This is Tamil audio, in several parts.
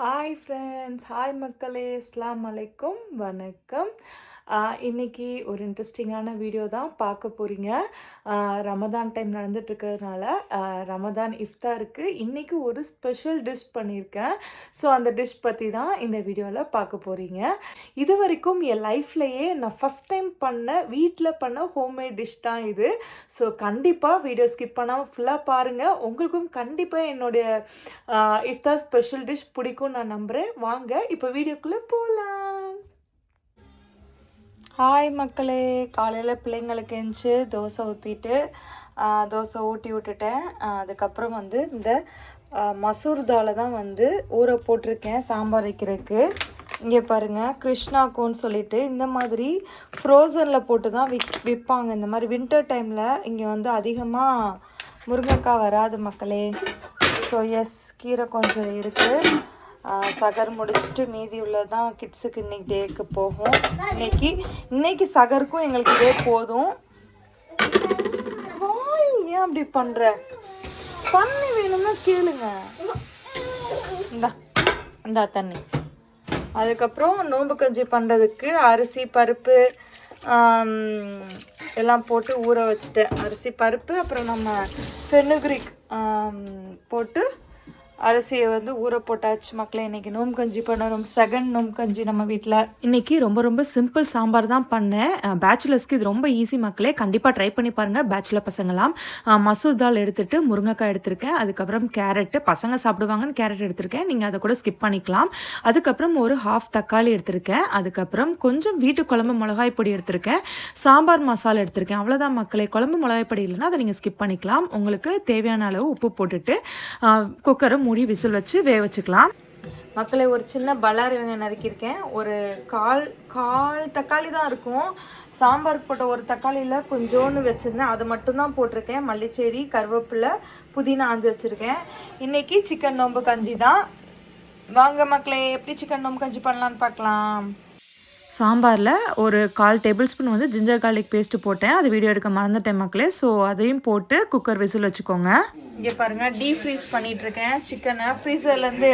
ஹாய் ஃப்ரெண்ட்ஸ், ஹாய் மக்களே, அஸ்ஸலாமு அலைக்கும், வணக்கம். இன்னைக்கு ஒரு இன்ட்ரெஸ்டிங்கான வீடியோ தான் பார்க்க போகிறீங்க. ரமதான் டைம் நடந்துட்டுருக்கிறதுனால ரமதான் இஃப்தாருக்கு இன்றைக்கி ஒரு ஸ்பெஷல் டிஷ் பண்ணியிருக்கேன். ஸோ அந்த டிஷ் பற்றி தான் இந்த வீடியோவில் பார்க்க போகிறீங்க. இது வரைக்கும் என் லைஃப்லையே நான் ஃபஸ்ட் டைம் வீட்டில் பண்ண ஹோம்மேட் டிஷ் தான் இது. ஸோ கண்டிப்பாக வீடியோ ஸ்கிப் பண்ணாமல் ஃபுல்லாக பாருங்கள். உங்களுக்கும் கண்டிப்பாக என்னுடைய இஃப்தார் ஸ்பெஷல் டிஷ் பிடிக்கும் நான் நம்புகிறேன். வாங்க இப்போ வீடியோக்குள்ளே போகலாம். ஹாய் மக்களே, காலையில் பிள்ளைங்களுக்கு எழுந்துச்சி தோசை ஊட்டி விட்டுட்டேன். அதுக்கப்புறம் இந்த மசூர் தாலை தான் ஊற போட்டிருக்கேன் சாம்பார் வைக்கிறதுக்கு. இங்கே பாருங்கள், கிருஷ்ணாக்கோன்னு சொல்லிட்டு இந்த மாதிரி ஃப்ரோசனில் போட்டு தான் விற்பாங்க. இந்த மாதிரி வின்டர் டைமில் இங்கே அதிகமாக முருங்கைக்காய் வராது மக்களே. ஸோ கீரை கொஞ்சம் இருக்குது. சகர் முடிச்சுட்டு மீதி உள்ளதான் கிட்ஸுக்கு இன்றைக்கி டேக்கு போகும். இன்னைக்கு சகருக்கும் எங்களுக்கு டே போதும். ஏன் அப்படி பண்ணுற? தண்ணி வேணும்னா கேளுங்க. இந்தா தண்ணி. அதுக்கப்புறம் நோம்பு கஞ்சி பண்ணுறதுக்கு அரிசி பருப்பு எல்லாம் போட்டு ஊற வச்சுட்டேன். அரிசி பருப்பு அப்புறம் நம்ம ஃபெனுக்ரிக் போட்டு அரிசியை ஊற போட்டாச்சு மக்களே. இன்றைக்கி நோம்பு கஞ்சி பண்ணணும். செகண்ட் நோம்பு கஞ்சி நம்ம வீட்டில். இன்றைக்கி ரொம்ப சிம்பிள் சாம்பார் தான் பண்ணேன். பேச்சுலர்ஸ்க்கு இது ரொம்ப ஈஸி மக்களே, கண்டிப்பாக ட்ரை பண்ணி பாருங்கள். பேச்சுலர் பசங்களாம் மசூர் தால் எடுத்துகிட்டு முருங்கைக்காய் எடுத்திருக்கேன். அதுக்கப்புறம் கேரட்டு, பசங்க சாப்பிடுவாங்கன்னு கேரட் எடுத்திருக்கேன். நீங்கள் அதை கூட ஸ்கிப் பண்ணிக்கலாம். அதுக்கப்புறம் ஒரு ஹாஃப் தக்காளி எடுத்திருக்கேன். அதுக்கப்புறம் கொஞ்சம் வீட்டு குழம்பு மிளகாய் பொடி எடுத்திருக்கேன். சாம்பார் மசாலா எடுத்திருக்கேன். அவ்வளோதான் மக்களே. குழம்பு மிளகாய் பொடி இல்லைன்னா அதை நீங்கள் ஸ்கிப் பண்ணிக்கலாம். உங்களுக்கு தேவையான அளவு உப்பு போட்டுட்டு குக்கரை மூடி விசில் வச்சு வேக வச்சுக்கலாம் மக்களே. ஒரு சின்ன பல்லாரி வெங்காயம் நறுக்கியிருக்கேன். ஒரு கால் தக்காளி தான் இருக்கும். சாம்பாருக்கு போட்ட ஒரு தக்காளியில் கொஞ்சோன்னு வச்சுருந்தேன், அதை மட்டும்தான் போட்டிருக்கேன். மல்லிச்செடி, கருவேப்பிலை, புதினா ஆஞ்சு வச்சுருக்கேன். இன்றைக்கி சிக்கன் நோம்பு கஞ்சி தான். வாங்க மக்களே, எப்படி சிக்கன் நோம்பு கஞ்சி பண்ணலான்னு பார்க்கலாம். சாம்பாரில் ஒரு 1/4 table spoon ginger garlic paste போட்டேன். அது வீடியோ எடுக்க மறந்துட்டேன் மக்களே. ஸோ அதையும் போட்டு குக்கர் விசில் வச்சுக்கோங்க. இங்கே பாருங்கள், டீப் ஃப்ரீஸ் பண்ணிகிட்ருக்கேன் சிக்கனை. ஃப்ரீசர்லேருந்து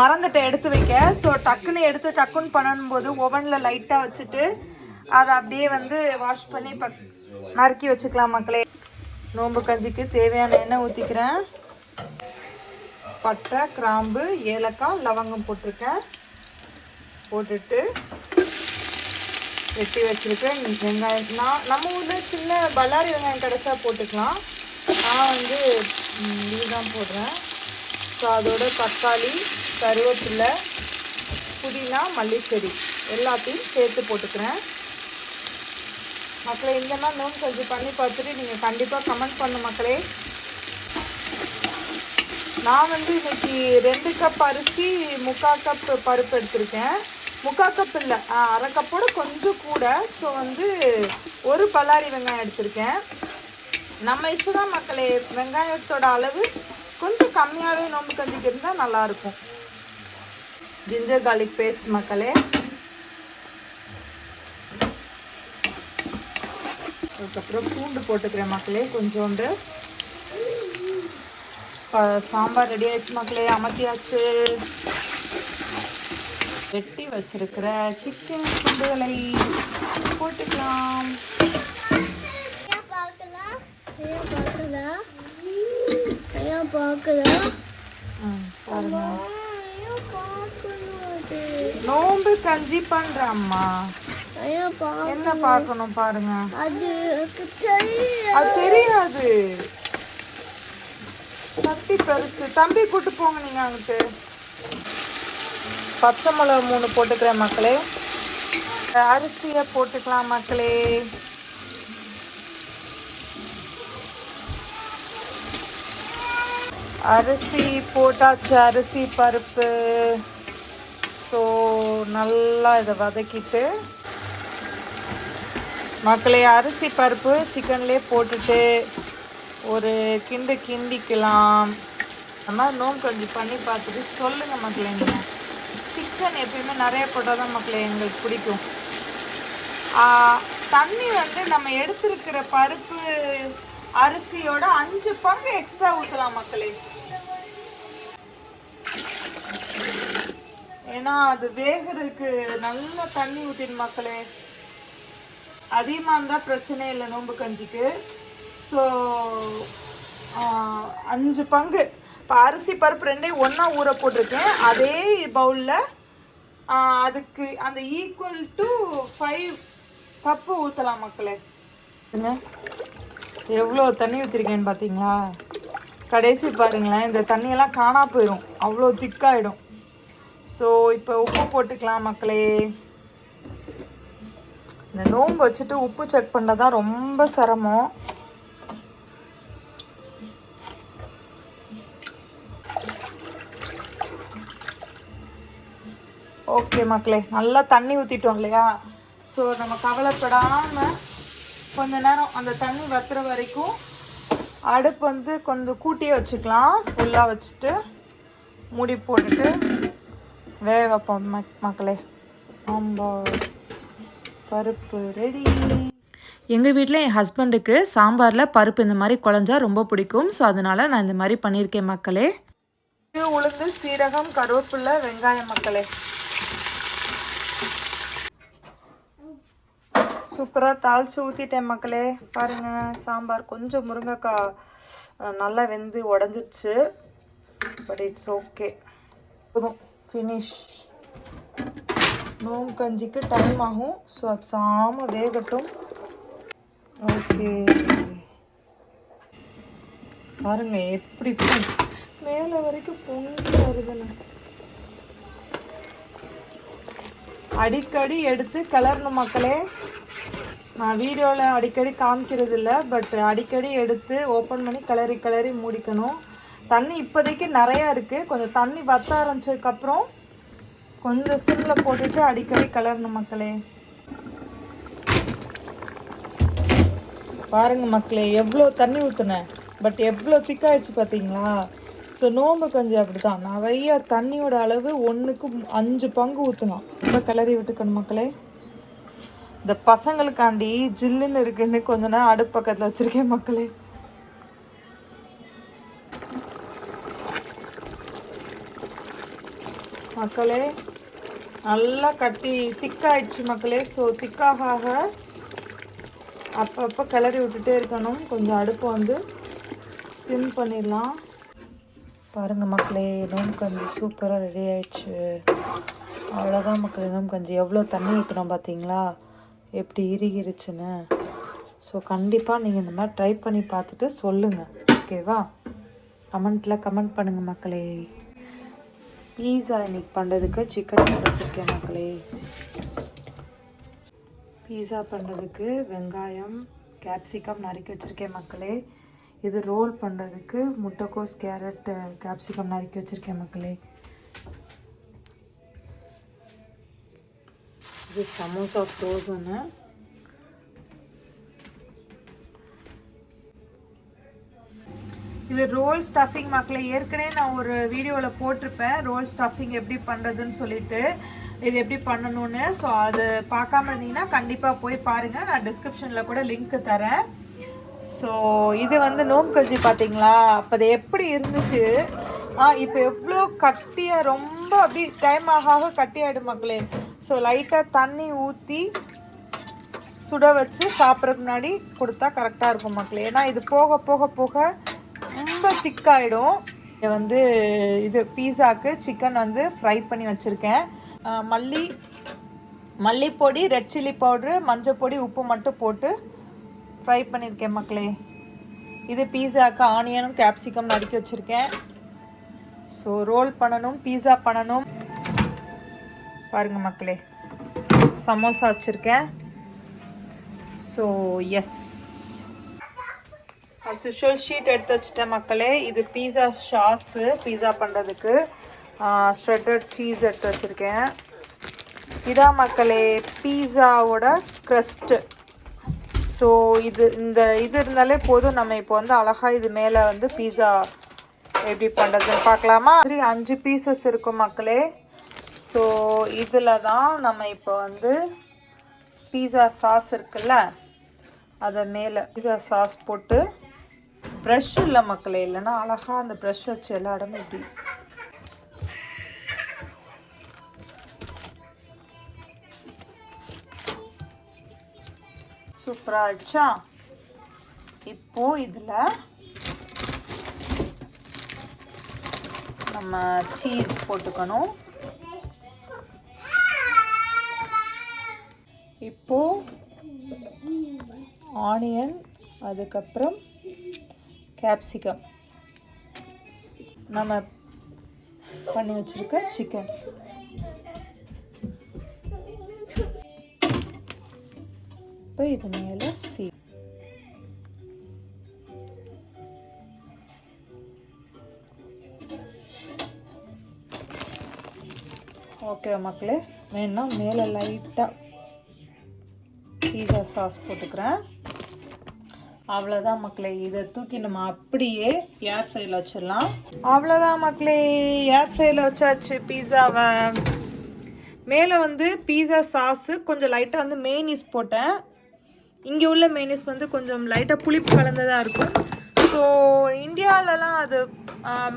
மறந்துட்டேன் எடுத்து வைக்க. ஸோ டக்குன்னு பண்ணும்போது ஓவனில் லைட்டாக வச்சுட்டு அதை அப்படியே வாஷ் பண்ணி நறுக்கி வச்சுக்கலாம் மக்களே. நோம்பு கஞ்சிக்கு தேவையான எண்ணெய் ஊற்றிக்கிறேன். பட்டை, கிராம்பு, ஏலக்காய், லவங்கம் போட்டுட்டு வெட்டி வச்சுருக்கேன் வெங்காயம். நம்ம ஊரில் சின்ன பல்லாரி வெங்காயம் கிடச்சா போட்டுக்கலாம். நான் இதுதான் போடுறேன். ஸோ அதோட தக்காளி, கருவேப்பிலை, புதினா, மல்லிச்செடி எல்லாத்தையும் சேர்த்து போட்டுக்கிறேன் மக்களே. இந்த மாதிரி நோம்பு கஞ்சி பண்ணி பார்த்துட்டு நீங்கள் கண்டிப்பாக கமெண்ட் பண்ணு மக்களே. நான் இன்னைக்கு 2 கப் அரிசி 3/4 கப் பருப்பு எடுத்திருக்கேன். 3/4 கப் இல்லை, 1/2 கப்போட கொஞ்சம் கூட. ஸோ ஒரு பல்லாரி வெங்காயம் எடுத்திருக்கேன். நம்ம இஷ்டம் தான் மக்களே. வெங்காயத்தோட அளவு கொஞ்சம் கம்மியாகவே நோம்பு கஞ்சிக்கு இருந்தால் நல்லாயிருக்கும். ஜிஞ்சர் கார்லிக் பேஸ்ட் மக்களே. அதுக்கப்புறம் பூண்டு போட்டுக்கிறேன் மக்களே கொஞ்சோண்டு. சாம்பார் ரெடி ஆயிடுச்சு மக்களே, அமர்த்தியாச்சு. வெட்டி வச்சிருக்கிற சிக்கன் துண்டுகளை போட்டுக்கலாம். நோம்பு கஞ்சி பண்றம்மா, என்ன பார்க்கணும் பாருங்க. அது தெரியாது. சட்டி பெருசு. தம்பி கூட்டு போங்க நீங்கள் அங்கிட்டு. பச்சை மிளகா 3 போட்டுக்கிறேன் மக்களே. அரிசியை போட்டுக்கலாம் மக்களே. அரிசி போட்டாச்சு, அரிசி பருப்பு. ஸோ நல்லா இதை வதக்கிட்டு மக்களே அரிசி பருப்பு சிக்கன்லேயே போட்டுட்டு ஒரு கிண்டிக்கலாம். நம்ம நோம்பு கஞ்சி பண்ணி பார்த்துட்டு சொல்லுங்கள் மக்களே. நீங்கள் சிக்கன் எப்பயுமே நிறைய போட்டால் தான் மக்களே எங்களுக்கு பிடிக்கும். தண்ணி நம்ம எடுத்துருக்கிற பருப்பு அரிசியோட 5 பங்கு எக்ஸ்ட்ரா ஊற்றலாம் மக்களே. ஏன்னா அது வேகிறதுக்கு நல்ல தண்ணி ஊற்றிடும் மக்களே. அதிகமாக இருந்தால் பிரச்சனை இல்லை நோம்பு கஞ்சிக்கு. ஸோ 5 பங்கு இப்போ அரிசி பருப்பு ரெண்டையும் ஒன்றா ஊற போட்டிருக்கேன். அதே பவுலில் அதுக்கு அந்த ஈக்குவல் டு 5 கப்பு ஊற்றலாம் மக்களே. எவ்வளோ தண்ணி ஊற்றிருக்கேன்னு பார்த்தீங்களா? கடைசி பாருங்களேன், இந்த தண்ணியெல்லாம் காணா போயிடும், அவ்வளோ திக்காயிடும். ஸோ இப்போ உப்பு போட்டுக்கலாம் மக்களே. இந்த நோம்பு வச்சுட்டு உப்பு செக் பண்ண தான் ரொம்ப சிரமம். ஓகே மக்களே, நல்லா தண்ணி ஊற்றிட்டோம் இல்லையா? ஸோ நம்ம கவலைப்படாமல் கொஞ்ச நேரம் அந்த தண்ணி வத்துற வரைக்கும் அடுப்பு வந்து கொஞ்சம் கூட்டியே வச்சுக்கலாம். ஃபுல்லாக வச்சுட்டு மூடி போட்டுட்டு வேக வைப்போம் மக்களே. நம்ம பருப்பு ரெடி. எங்கள் வீட்டில் என் ஹஸ்பண்டுக்கு சாம்பாரில் பருப்பு இந்த மாதிரி குழஞ்சா ரொம்ப பிடிக்கும். ஸோ அதனால் நான் இந்த மாதிரி பண்ணியிருக்கேன் மக்களே. உளுந்து, சீரகம், கருவேப்பிலை, வெங்காயம் மக்களே. சூப்பராக தாளித்து ஊற்றிட்டேன் மக்களே. பாருங்கள், சாம்பார் கொஞ்சம் முருங்கைக்காய் நல்லா வெந்து உடஞ்சிருச்சு. பட் இட்ஸ் ஓகே, போதும், ஃபினிஷ். நோம்பு கஞ்சிக்கு டைம் ஆகும். ஸோ அது சாம வேகட்டும். ஓகே, பாருங்க எப்படி மேலே வரைக்கும் பொங்கி வருதுன்னு. அடிக்கடி எடுத்து கிளறணும் மக்களே. நான் வீடியோவில் அடிக்கடி காமிக்கிறது இல்லை, பட் அடிக்கடி எடுத்து ஓப்பன் பண்ணி கிளறி மூடிக்கணும். தண்ணி இப்போதைக்கு நிறையா இருக்குது. கொஞ்சம் தண்ணி வத்த ஆரம்பிச்சதுக்கப்புறம் கொஞ்சம் சிம்மில் போட்டுட்டு அடிக்கடி கிளறணும் மக்களே. பாருங்கள் மக்களே, எவ்வளோ தண்ணி ஊற்றுனேன், பட் எவ்வளோ திக்காயிடுச்சு பார்த்தீங்களா? ஸோ நோம்பு கஞ்சி அப்படி தான், நிறைய தண்ணியோட அளவு 1க்கு 5 பங்கு ஊற்றணும். ரொம்ப கிளறி விட்டுக்கணும் மக்களே. இந்த பசங்களுக்காண்டி ஜில்லுன்னு இருக்குன்னு கொஞ்ச நேரம் அடுப்பு பக்கத்தில் வச்சுருக்கேன் மக்களே. மக்களே நல்லா கட்டி திக்காயிடுச்சு மக்களே. ஸோ திக்காக அப்பப்போ கிளறி விட்டுட்டே இருக்கணும். கொஞ்சம் அடுப்பை வந்து சிம் பண்ணிடலாம். பாருங்கள் மக்களே, நோம்பு கஞ்சி சூப்பராக ரெடி ஆயிடுச்சு. அவ்வளோதான் மக்களே, நோம்பு கஞ்சி. எவ்வளோ தண்ணி ஊற்றுனோம் பார்த்தீங்களா, எப்படி இறுகிருச்சுன்னு. ஸோ கண்டிப்பாக நீங்கள் இந்த மாதிரி ட்ரை பண்ணி பார்த்துட்டு சொல்லுங்கள், ஓகேவா? கமெண்ட்டில் கமெண்ட் பண்ணுங்கள் மக்களே. பீஸா இன்னைக்கு பண்ணுறதுக்கு சிக்கன் வச்சுருக்கேன் மக்களே. பீஸா பண்ணுறதுக்கு வெங்காயம், கேப்சிகம் நறுக்கி வச்சுருக்கேன் மக்களே. இது ரோல் பண்ணுறதுக்கு முட்டைக்கோஸ், கேரட், கேப்சிகம் நறுக்கி வச்சுருக்கேன் மக்களே. இது சமோசா ஃப்ரோசனு. இது ரோல் ஸ்டஃபிங் மக்களே. ஏற்கனவே நான் ஒரு வீடியோவில் போட்டிருப்பேன் ரோல் ஸ்டஃபிங் எப்படி பண்ணுறதுன்னு சொல்லிட்டு, இது எப்படி பண்ணணும்னு. ஸோ அது பார்க்காம இருந்தீங்கன்னா கண்டிப்பாக போய் பாருங்கள். நான் டிஸ்கிரிப்ஷனில் கூட லிங்க் தரேன். ஸோ இது வந்து நோம்பு கஞ்சி பார்த்தீங்களா, அப்போ அது எப்படி இருந்துச்சு. இப்போ எவ்வளோ கட்டியாக, ரொம்ப அப்படி டைம் ஆக கட்டியாயிடும் மக்களே. ஸோ லைட்டாக தண்ணி ஊற்றி சுட வச்சு சாப்பிட்றதுக்கு முன்னாடி கொடுத்தா கரெக்டாக இருக்கும் மக்களே. ஏன்னா இது போக போக போக ரொம்ப திக்காயிடும். இது வந்து இது பீஸாக்கு சிக்கன் வந்து ஃப்ரை பண்ணி வச்சுருக்கேன். மல்லிப்பொடி, ரெட் சில்லி பவுட்ரு, மஞ்சள் பொடி, உப்பு மட்டும் போட்டு ஃப்ரை பண்ணியிருக்கேன் மக்களே. இது பீஸாக்கு ஆனியனும் கேப்சிகம் நறுக்கி வச்சுருக்கேன். ஸோ ரோல் பண்ணணும், பீஸா பண்ணணும். பாருங்கள் மக்களே, சமோசா வச்சுருக்கேன். ஸோ எஸ், சுஷல் ஷீட் எடுத்து வச்சுட்டேன் மக்களே. இது பீஸா சாஸு, பீஸா பண்ணுறதுக்கு ஸ்ப்ரெட்டட் சீஸ் எடுத்து வச்சுருக்கேன். இதான் மக்களே பீஸாவோட க்ரஸ்ட்டு. ஸோ இது இருந்தாலே போதும். நம்ம இப்போ வந்து அழகாக இது மேலே வந்து பீஸா எப்படி பண்ணுறதுன்னு பார்க்கலாமா? 5 பீசஸ் இருக்கும் மக்களே. ஸோ இதில் தான் நம்ம இப்போ வந்து பீஸா சாஸ் இருக்குல்ல, அதை மேலே பீஸா சாஸ் போட்டு, ப்ரஷ் இல்லை மக்களே, இல்லைன்னா அழகாக அந்த ப்ரஷ் வச்சு எல்லா இடமும் இப்படி சூப்பராக ஆயிடுச்சா? இப்போது இதில் நம்ம சீஸ் போட்டுக்கணும். இப்போது ஆனியன், அதுக்கப்புறம் கேப்சிகம், நம்ம பண்ணி வச்சுருக்க சிக்கன், இப்போ இது மேலே ஓகே மக்களே, வேணுன்னா மேலே லைட்டாக பீஸா சாஸ் போட்டுக்கிறேன். அவ்வளோதான் மக்களே, இதை தூக்கி நம்ம அப்படியே ஏர் ஃப்ரையில் வச்சிடலாம். அவ்வளோதான் மக்களே, ஏர் ஃப்ரையில் வச்சாச்சு பீஸாவை. மேலே வந்து பீஸா சாஸு கொஞ்சம் லைட்டாக வந்து மேனிஸ் போட்டேன். இங்கே உள்ள மேனிஸ் வந்து கொஞ்சம் லைட்டாக புளிப்பு கலந்ததாக இருக்கும். ஸோ இந்தியாவிலலாம் அது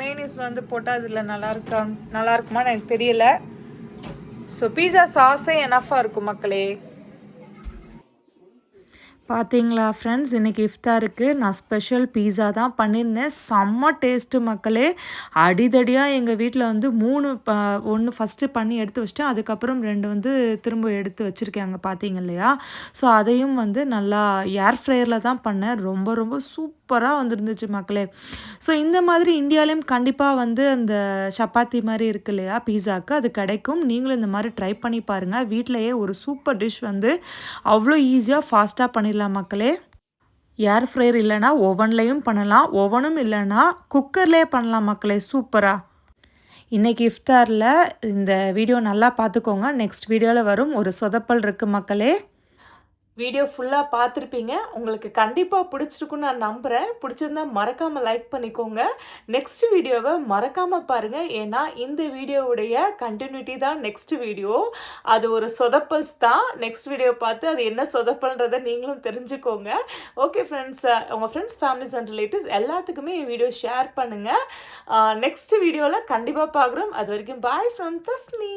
மேனிஸ் வந்து போட்டால் அதில் நல்லா இருக்குமான்னு எனக்கு தெரியல. ஸோ பீஸா சாஸே எனஃபாக இருக்கும் மக்களே. பார்த்தீங்களா ஃப்ரெண்ட்ஸ், இன்றைக்கி இஃப்தாருக்கு நான் ஸ்பெஷல் பீஸா தான் பண்ணியிருந்தேன். செம்ம டேஸ்ட்டு மக்களே. அடிதடியாக எங்கள் வீட்டில் வந்து 3 ஒன்று ஃபஸ்ட்டு பண்ணி எடுத்து வச்சிட்டேன். அதுக்கப்புறம் 2 வந்து திரும்ப எடுத்து வச்சுருக்காங்க, பார்த்தீங்க இல்லையா? ஸோ அதையும் வந்து நல்லா ஏர் ஃப்ரையரில் தான் பண்ணேன். ரொம்ப ரொம்ப சூப்பராக வந்துருந்துச்சு மக்களே. ஸோ இந்த மாதிரி இந்தியாவிலையும் கண்டிப்பாக வந்து அந்த சப்பாத்தி மாதிரி இருக்கு இல்லையா பீஸாவுக்கு, அது கிடைக்கும். நீங்களும் இந்த மாதிரி ட்ரை பண்ணி பாருங்கள். வீட்டிலையே ஒரு சூப்பர் டிஷ் வந்து அவ்வளோ ஈஸியாக ஃபாஸ்ட்டாக பண்ணிடலாம் மக்களே. ஏர் ஃப்ரையர் இல்லைனா ஓவன்லேயும் பண்ணலாம், ஓவனும் இல்லைனா குக்கர்லேயே பண்ணலாம் மக்களே, சூப்பராக. இன்றைக்கி இஃப்தாரில் இந்த வீடியோ நல்லா பார்த்துக்கோங்க. நெக்ஸ்ட் வீடியோவில் வரும் ஒரு சொதப்பல் இருக்குது மக்களே. வீடியோ ஃபுல்லாக பார்த்துருப்பீங்க. உங்களுக்கு கண்டிப்பாக பிடிச்சிருக்குன்னு நான் நம்புகிறேன். பிடிச்சிருந்தா மறக்காமல் லைக் பண்ணிக்கோங்க. நெக்ஸ்ட் வீடியோவை மறக்காமல் பாருங்கள். ஏன்னா இந்த வீடியோவுடைய கண்டினியூட்டி தான் நெக்ஸ்ட் வீடியோ. அது ஒரு சொதப்பல்ஸ் தான். நெக்ஸ்ட் வீடியோ பார்த்து அது என்ன சொதப்பல்ன்றதை நீங்களும் தெரிஞ்சுக்கோங்க. ஓகே ஃப்ரெண்ட்ஸ், உங்கள் ஃப்ரெண்ட்ஸ், ஃபேமிலிஸ் அண்ட் ரிலேட்டிவ்ஸ் எல்லாத்துக்குமே என் வீடியோ ஷேர் பண்ணுங்கள். நெக்ஸ்ட் வீடியோவில் கண்டிப்பாக பார்க்குறோம். அது வரைக்கும் பாய் ஃப்ரம் தஸ்னி.